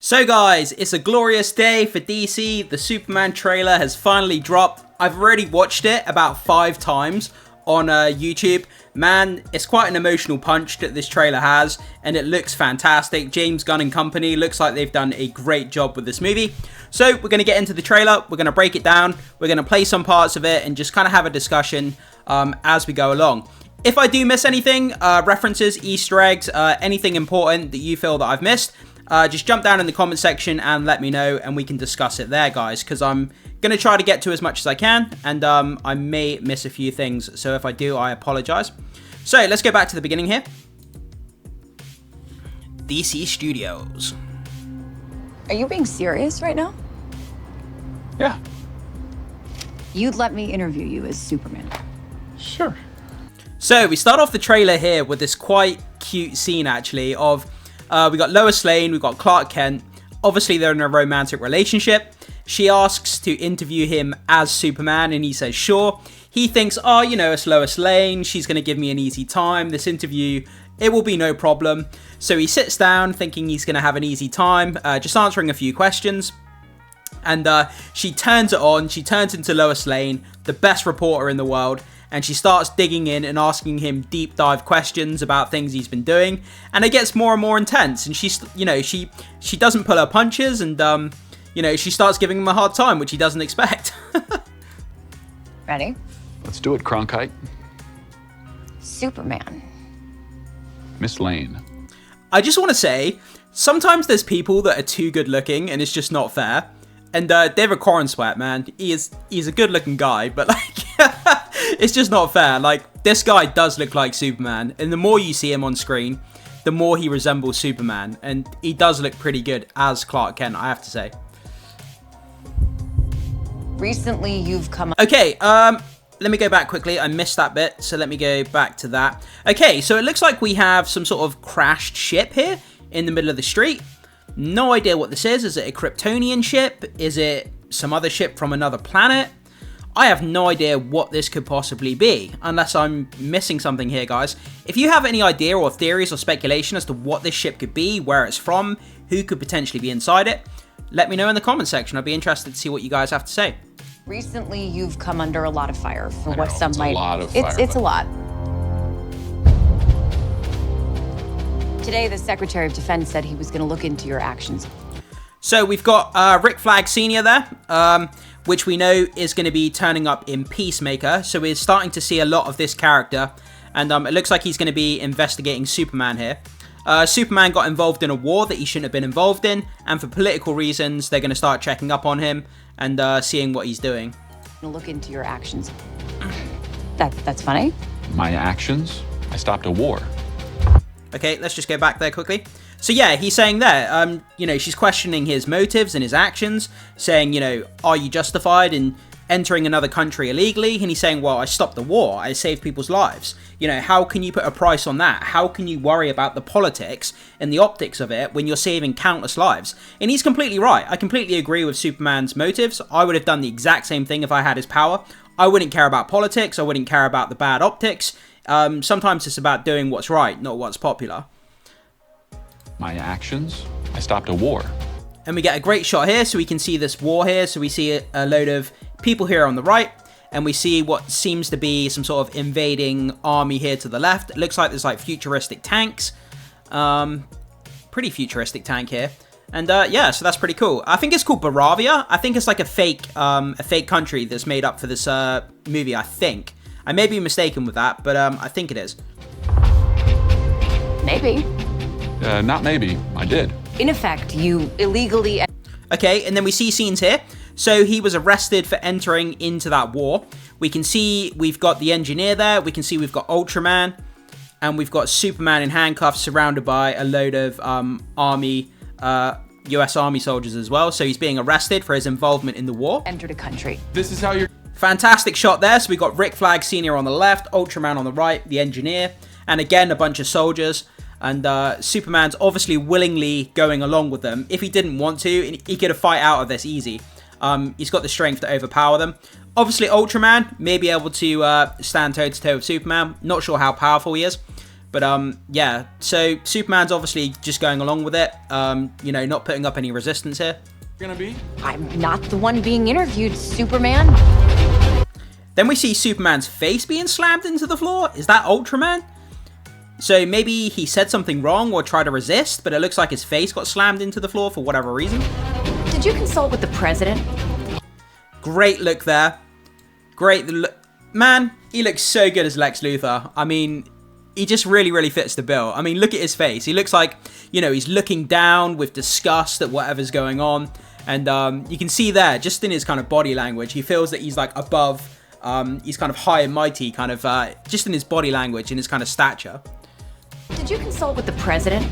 So guys, it's a glorious day for DC. The Superman trailer has finally dropped. I've already watched it about 5 times on YouTube. Man, it's quite an emotional punch that this trailer has, and it looks fantastic. James Gunn and company looks like they've done a great job with this movie. So we're going to get into the trailer, we're going to break it down, we're going to play some parts of it, and just kind of have a discussion as we go along. If I do miss anything, references, Easter eggs, anything important that you feel that I've missed, just jump down in the comment section and let me know, and we can discuss it there, guys, because I'm going to try to get to as much as I can, and I may miss a few things, so if I do, I apologize. So let's go back to the beginning here. DC Studios. Are you being serious right now? Yeah. You'd let me interview you as Superman. Sure. So we start off the trailer here with this quite cute scene, actually, of we got Lois Lane, we got Clark Kent. Obviously, they're in a romantic relationship. She asks to interview him as Superman, and he says, sure. He thinks, oh, you know, it's Lois Lane. She's going to give me an easy time. This interview, it will be no problem. So he sits down thinking he's going to have an easy time, just answering a few questions. And she turns it on. She turns into Lois Lane, the best reporter in the world. And she starts digging in and asking him deep dive questions about things he's been doing. And it gets more and more intense. And she's, you know, she doesn't pull her punches. And, you know, she starts giving him a hard time, which he doesn't expect. Ready? Let's do it, Cronkite. Superman. Miss Lane. I just want to say, sometimes there's people that are too good looking and it's just not fair. And David Corenswet, man, he's a good looking guy, but like, it's just not fair. Like, this guy does look like Superman, and the more you see him on screen, the more he resembles Superman, and he does look pretty good as Clark Kent, I have to say. Recently, you've come... Okay, let me go back quickly. I missed that bit, so let me go back to that. Okay, so it looks like we have some sort of crashed ship here in the middle of the street. No idea what this is. Is it a Kryptonian ship? Is it some other ship from another planet? I have no idea what this could possibly be, unless I'm missing something here, guys. If you have any idea or theories or speculation as to what this ship could be, where it's from, who could potentially be inside it, let me know in the comment section. I'd be interested to see what you guys have to say. Recently, you've come under a lot of fire for what some it's might... a lot of fire. It's a lot. Today, the Secretary of Defense said he was going to look into your actions. So we've got Rick Flag Sr. there, which we know is going to be turning up in Peacemaker. So we're starting to see a lot of this character, and it looks like he's going to be investigating Superman here. Superman got involved in a war that he shouldn't have been involved in, and for political reasons, they're going to start checking up on him and seeing what he's doing. To look into your actions. That's funny. My actions? I stopped a war. Okay, let's just go back there quickly. So yeah, he's saying there, you know, she's questioning his motives and his actions, saying, you know, are you justified in entering another country illegally? And he's saying, well, I stopped the war, I saved people's lives. You know, how can you put a price on that? How can you worry about the politics and the optics of it when you're saving countless lives? And he's completely right. I completely agree with Superman's motives. I would have done the exact same thing if I had his power. I wouldn't care about politics. I wouldn't care about the bad optics. Sometimes it's about doing what's right, not what's popular. My actions? I stopped a war. And we get a great shot here, so we can see this war here. So we see a load of people here on the right, and we see what seems to be some sort of invading army here to the left. It looks like there's like futuristic tanks. Pretty futuristic tank here. And yeah, so that's pretty cool. I think it's called Baravia. I think it's like a fake country that's made up for this movie, I think. I may be mistaken with that, but I think it is. Maybe. Not maybe. I did. In effect, you illegally... Okay, and then we see scenes here. So he was arrested for entering into that war. We can see we've got the engineer there. We can see we've got Ultraman. And we've got Superman in handcuffs surrounded by a load of US Army soldiers as well. So he's being arrested for his involvement in the war. Entered a country. This is how you're... Fantastic shot there. So we've got Rick Flag Sr. on the left, Ultraman on the right, the engineer, and again, a bunch of soldiers. And Superman's obviously willingly going along with them. If he didn't want to, he could have fight out of this easy. He's got the strength to overpower them. Obviously, Ultraman may be able to stand toe-to-toe with Superman. Not sure how powerful he is. But yeah, so Superman's obviously just going along with it, you know, not putting up any resistance here. Gonna be? I'm not the one being interviewed, Superman. Then we see Superman's face being slammed into the floor. Is that Ultraman? So maybe he said something wrong or tried to resist, but it looks like his face got slammed into the floor for whatever reason. Did you consult with the president? Great look there. Great look. Man, he looks so good as Lex Luthor. I mean, he just really fits the bill. I mean, look at his face. He looks like, you know, he's looking down with disgust at whatever's going on. And you can see there, just in his kind of body language, he feels that he's like above, he's kind of high and mighty, kind of, just in his body language and his kind of stature. Did you consult with the president?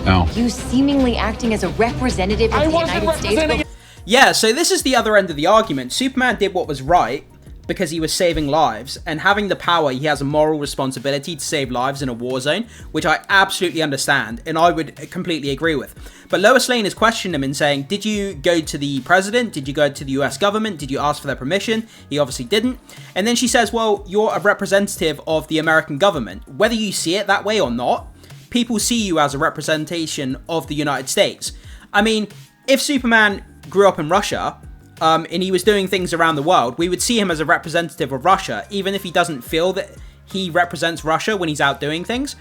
No. You seemingly acting as a representative of the United States. Yeah, so this is the other end of the argument. Superman did what was right because he was saving lives, and having the power, he has a moral responsibility to save lives in a war zone, which I absolutely understand, and I would completely agree with. But Lois Lane has questioned him and saying, did you go to the president? Did you go to the US government? Did you ask for their permission? He obviously didn't. And then she says, well, you're a representative of the American government. Whether you see it that way or not, people see you as a representation of the United States. I mean, if Superman grew up in Russia, and he was doing things around the world, we would see him as a representative of Russia, even if he doesn't feel that he represents Russia when he's out doing things.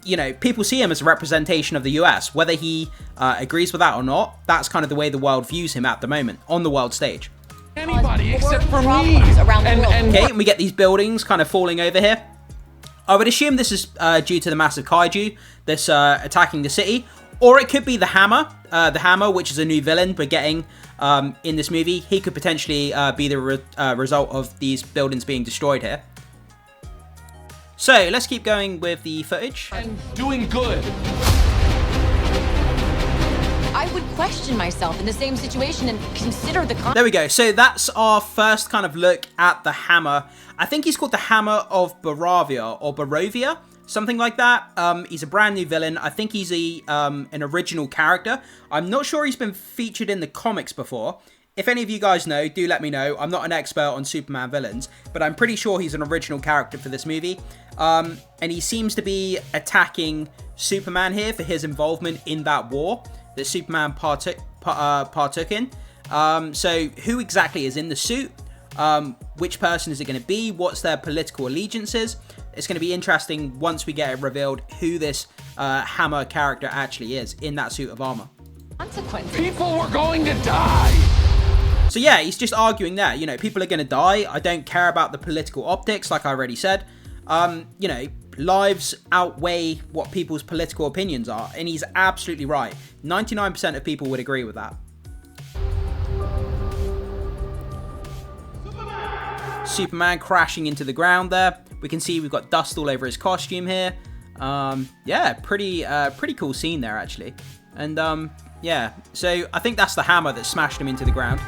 You know, people see him as a representation of the US, whether he agrees with that or not. That's kind of the way the world views him at the moment, on the world stage. Anybody except for me. Around the world. Okay, and we get these buildings kind of falling over here. I would assume this is due to the massive kaiju that's attacking the city. Or it could be the Hammer, which is a new villain we're getting in this movie. He could potentially be the result of these buildings being destroyed here. So, let's keep going with the footage. I'm doing good. I would question myself in the same situation and consider the There we go. So that's our first kind of look at the Hammer. I think he's called the Hammer of Barovia or Barovia. Something like that. He's a brand new villain. I think he's an original character. I'm not sure he's been featured in the comics before. If any of you guys know, do let me know. I'm not an expert on Superman villains, but I'm pretty sure he's an original character for this movie. And he seems to be attacking Superman here for his involvement in that war that Superman partook in. So who exactly is in the suit? Which person is it going to be? What's their political allegiances? It's going to be interesting once we get it revealed who this Hammer character actually is in that suit of armor. consequences. People were going to die. So yeah, he's just arguing there. You know, people are going to die. I don't care about the political optics, like I already said. You know, lives outweigh what people's political opinions are. And he's absolutely right. 99% of people would agree with that. Superman crashing into the ground there. We can see we've got dust all over his costume here. Yeah, pretty cool scene there, actually. And yeah, so I think that's the Hammer that smashed him into the ground.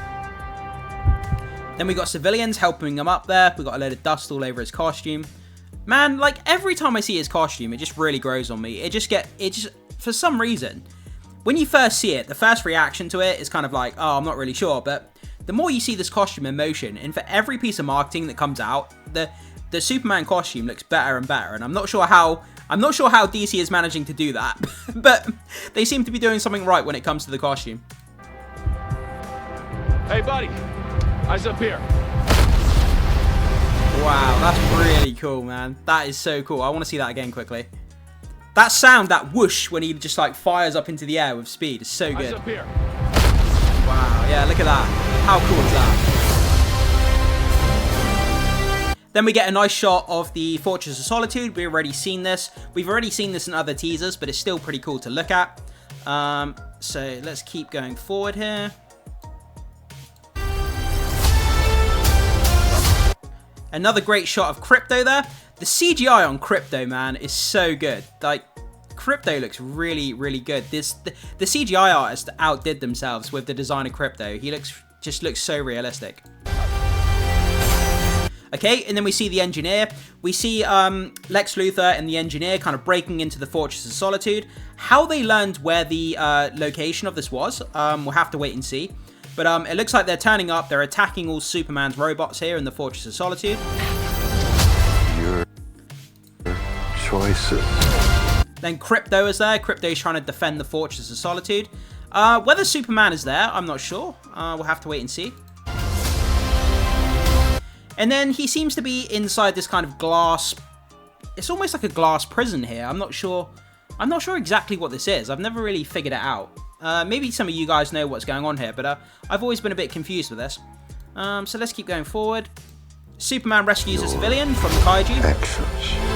Then we got civilians helping him up there. We got a load of dust all over his costume. Man, like every time I see his costume, it just really grows on me. It just for some reason, when you first see it, the first reaction to it is kind of like, oh, I'm not really sure. But the more you see this costume in motion, and for every piece of marketing that comes out, the Superman costume looks better and better. And I'm not sure how DC is managing to do that, but they seem to be doing something right when it comes to the costume. Hey, buddy. Eyes up here. Wow, that's really cool, man. That is so cool. I want to see that again quickly. That sound, that whoosh, when he just like fires up into the air with speed is so good. Eyes up here. Wow, yeah, look at that. How cool is that? Then we get a nice shot of the Fortress of Solitude. We've already seen this. We've already seen this in other teasers, but it's still pretty cool to look at. So let's keep going forward here. Another great shot of Crypto there. The CGI on Crypto, man, is so good. Like, Crypto looks really, really good. The CGI artists outdid themselves with the design of Crypto. He just looks so realistic. Okay, and then we see the Engineer. We see Lex Luthor and the Engineer kind of breaking into the Fortress of Solitude. How they learned where the location of this was, we'll have to wait and see. But it looks like they're turning up. They're attacking all Superman's robots here in the Fortress of Solitude. choices. Then Crypto is there. Crypto's trying to defend the Fortress of Solitude. Whether Superman is there, I'm not sure. We'll have to wait and see. And then he seems to be inside this kind of glass. It's almost like a glass prison here. I'm not sure exactly what this is. I've never really figured it out. Maybe some of you guys know what's going on here, but I've always been a bit confused with this. So let's keep going forward. Superman rescues a civilian from the kaiju. Actions.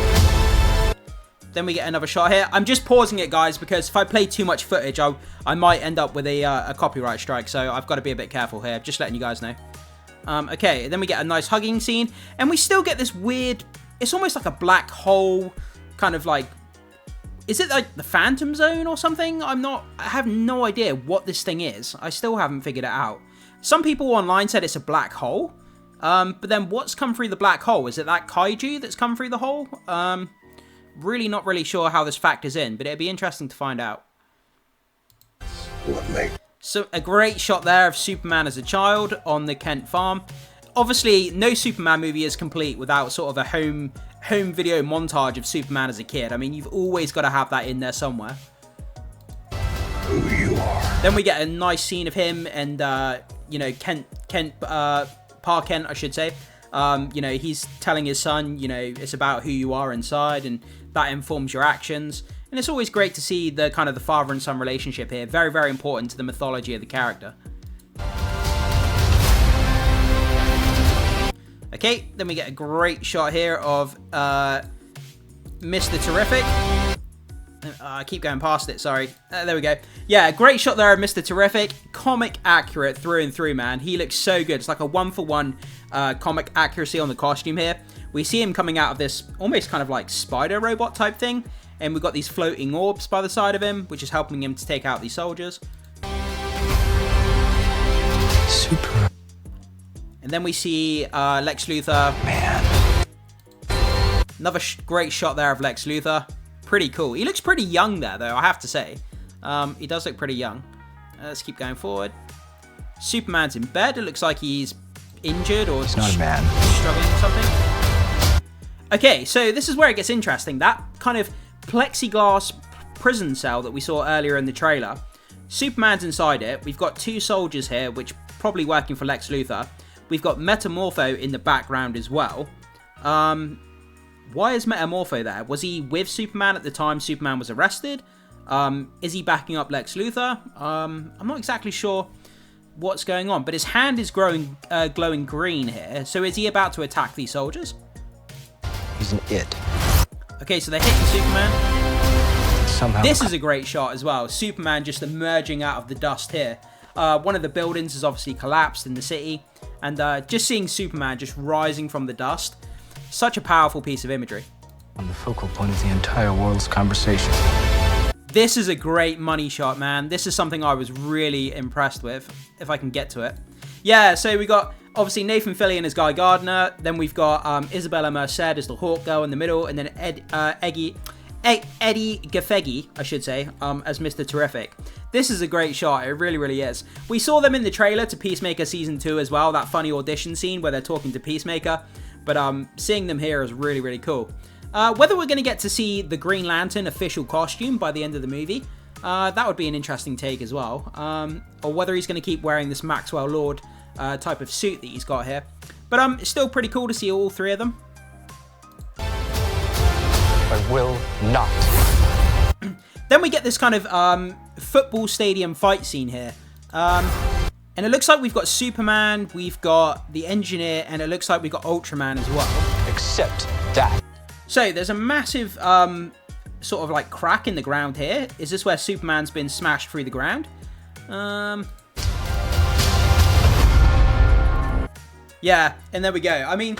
Then we get another shot here. I'm just pausing it, guys, because if I play too much footage, I might end up with a copyright strike. So I've got to be a bit careful here. Just letting you guys know. Okay, then we get a nice hugging scene. And we still get this weird... It's almost like a black hole, kind of like... Is it like the Phantom Zone or something? I have no idea what this thing is. I still haven't figured it out. Some people online said it's a black hole. But then what's come through the black hole? Is it that kaiju that's come through the hole? Really not really sure how this factors in, but it'd be interesting to find out. So a great shot there of Superman as a child on the Kent farm. Obviously, no Superman movie is complete without sort of a home video montage of Superman as a kid. I mean, you've always got to have that in there somewhere. Who you are. Then we get a nice scene of him and, Pa Kent, I should say. He's telling his son, it's about who you are inside, and that informs your actions. And it's always great to see the kind of the father and son relationship here. Very, very important to the mythology of the character. Okay, then we get a great shot here of Mr. Terrific. I keep going past it, sorry. There we go. Yeah, great shot there of Mr. Terrific. Comic accurate through and through, man. He looks so good. It's like a one-for-one comic accuracy on the costume here. We see him coming out of this almost kind of like spider robot type thing. And we've got these floating orbs by the side of him, which is helping him to take out these soldiers. Super. And then we see Lex Luthor. Man. Another great shot there of Lex Luthor. Pretty cool. He looks pretty young there, though, I have to say. He does look pretty young. Let's keep going forward. Superman's in bed. It looks like he's injured or He's not a man. Struggling with something. Okay, so this is where it gets interesting. That kind of plexiglass prison cell that we saw earlier in the trailer. Superman's inside it. We've got two soldiers here, which probably working for Lex Luthor. We've got Metamorpho in the background as well. Why is Metamorpho there? Was he with Superman at the time Superman was arrested? Is he backing up Lex Luthor? I'm not exactly sure what's going on, but his hand is glowing green here. So is he about to attack these soldiers? He's an it. Okay, so they're hitting Superman. Somehow. This is a great shot as well. Superman just emerging out of the dust here. One of the buildings has obviously collapsed in the city. And just seeing Superman just rising from the dust. Such a powerful piece of imagery. I'm the focal point of the entire world's conversation. This is a great money shot, man. This is something I was really impressed with, if I can get to it. Yeah, so we got, obviously, Nathan Fillion as Guy Gardner. Then we've got Isabella Merced as the Hawk Girl in the middle. And then Eddie Gaffegi, I should say, as Mr. Terrific. This is a great shot. It really, really is. We saw them in the trailer to Peacemaker Season 2 as well. That funny audition scene where they're talking to Peacemaker. But seeing them here is really, really cool. Whether we're going to get to see the Green Lantern official costume by the end of the movie, that would be an interesting take as well. Or whether he's going to keep wearing this Maxwell Lord type of suit that he's got here. But it's still pretty cool to see all three of them. I will not. Then we get this kind of football stadium fight scene here. And it looks like we've got Superman, we've got the Engineer, and it looks like we've got Ultraman as well. Except that. So there's a massive sort of like crack in the ground here. Is this where Superman's been smashed through the ground? Yeah, and there we go. I mean,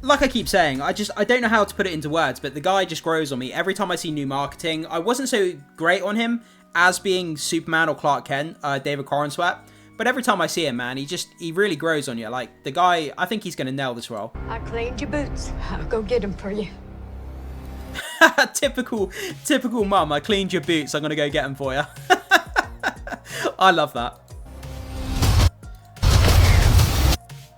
like I keep saying, I don't know how to put it into words, but the guy just grows on me. Every time I see new marketing, I wasn't so great on him as being Superman or Clark Kent, David Corenswet. But every time I see him, man, he really grows on you. Like, the guy, I think he's going to nail this role. I cleaned your boots. I'll go get them for you. Typical mum. I cleaned your boots. I'm going to go get them for you. I love that.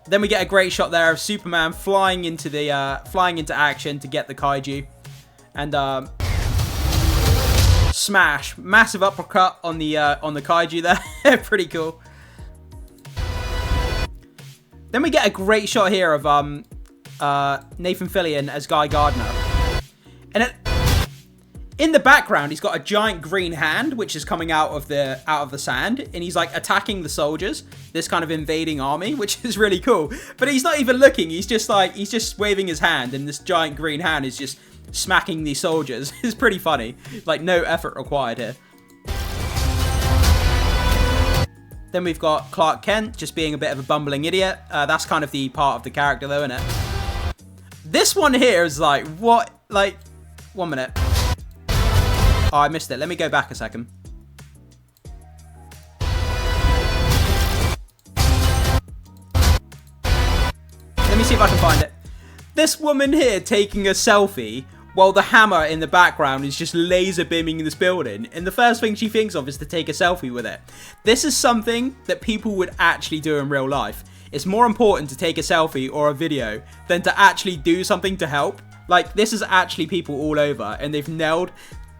Then we get a great shot there of Superman flying into action to get the kaiju. And smash, massive uppercut on the kaiju there. Pretty cool. Then we get a great shot here of Nathan Fillion as Guy Gardner, and in the background he's got a giant green hand which is coming out of the sand, and he's like attacking the soldiers, this kind of invading army, which is really cool. But he's not even looking, he's just waving his hand, and this giant green hand is just smacking these soldiers. It's pretty funny, like no effort required here. Then we've got Clark Kent just being a bit of a bumbling idiot. That's kind of the part of the character though, isn't it? This one here is like, what? Like, 1 minute. Oh, I missed it. Let me go back a second. Let me see if I can find it. This woman here taking a selfie while the hammer in the background is just laser beaming this building, and the first thing she thinks of is to take a selfie with it. This is something that people would actually do in real life. It's more important to take a selfie or a video than to actually do something to help. Like, this is actually people all over, and they've nailed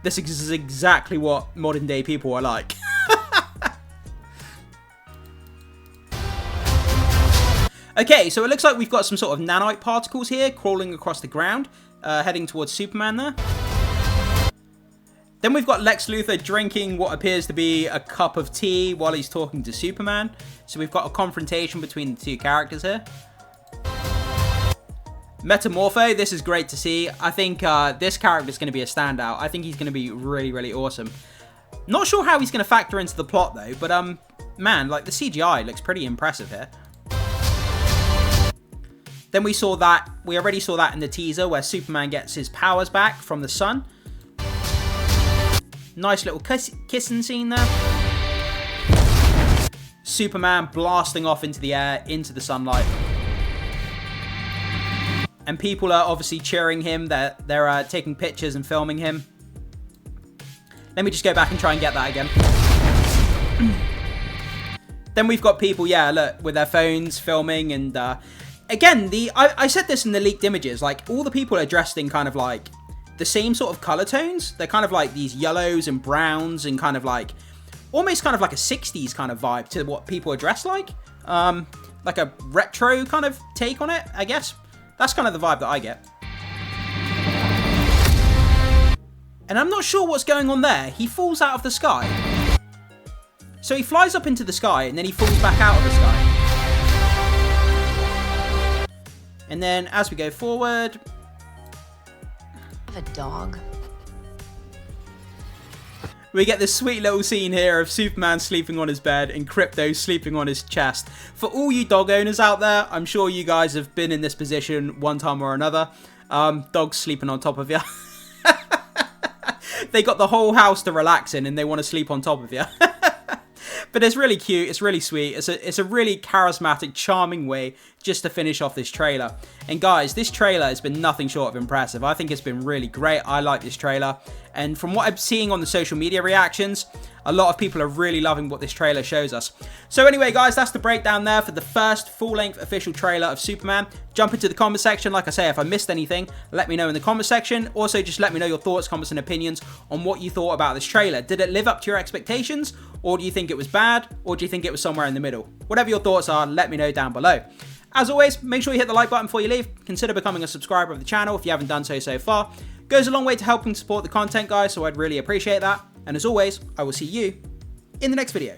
this. Is exactly what modern day people are like. Okay, so it looks like we've got some sort of nanite particles here crawling across the ground, heading towards Superman there. Then we've got Lex Luthor drinking what appears to be a cup of tea while he's talking to Superman. So we've got a confrontation between the two characters here. Metamorpho, this is great to see. I think this character is going to be a standout. I think he's going to be really, really awesome. Not sure how he's going to factor into the plot though, but man, like the CGI looks pretty impressive here. Then we already saw that in the teaser where Superman gets his powers back from the sun. Nice little kissing scene there. Superman blasting off into the air, into the sunlight. And people are obviously cheering him. They're taking pictures and filming him. Let me just go back and try and get that again. Then we've got people, yeah, look, with their phones filming, and again, I said this in the leaked images, like all the people are dressed in kind of like the same sort of color tones. They're kind of like these yellows and browns and kind of like almost kind of like a 60s kind of vibe to what people are dressed like. Like a retro kind of take on it, I guess. That's kind of the vibe that I get. And I'm not sure what's going on there. He falls out of the sky. So he flies up into the sky and then he falls back out of the sky. And then as we go forward, A dog. we get this sweet little scene here of Superman sleeping on his bed and Krypto sleeping on his chest. For all you dog owners out there, I'm sure you guys have been in this position one time or another. Dogs sleeping on top of you. They got the whole house to relax in and they want to sleep on top of you. But it's really cute, it's really sweet, it's a really charismatic, charming way just to finish off this trailer. And guys, this trailer has been nothing short of impressive. I think it's been really great. I like this trailer. And from what I'm seeing on the social media reactions, a lot of people are really loving what this trailer shows us. So anyway, guys, that's the breakdown there for the first full-length official trailer of Superman. Jump into the comment section. Like I say, if I missed anything, let me know in the comment section. Also, just let me know your thoughts, comments, and opinions on what you thought about this trailer. Did it live up to your expectations? Or do you think it was bad? Or do you think it was somewhere in the middle? Whatever your thoughts are, let me know down below. As always, make sure you hit the like button before you leave. Consider becoming a subscriber of the channel if you haven't done so far. Goes a long way to helping support the content, guys, so I'd really appreciate that. And as always, I will see you in the next video.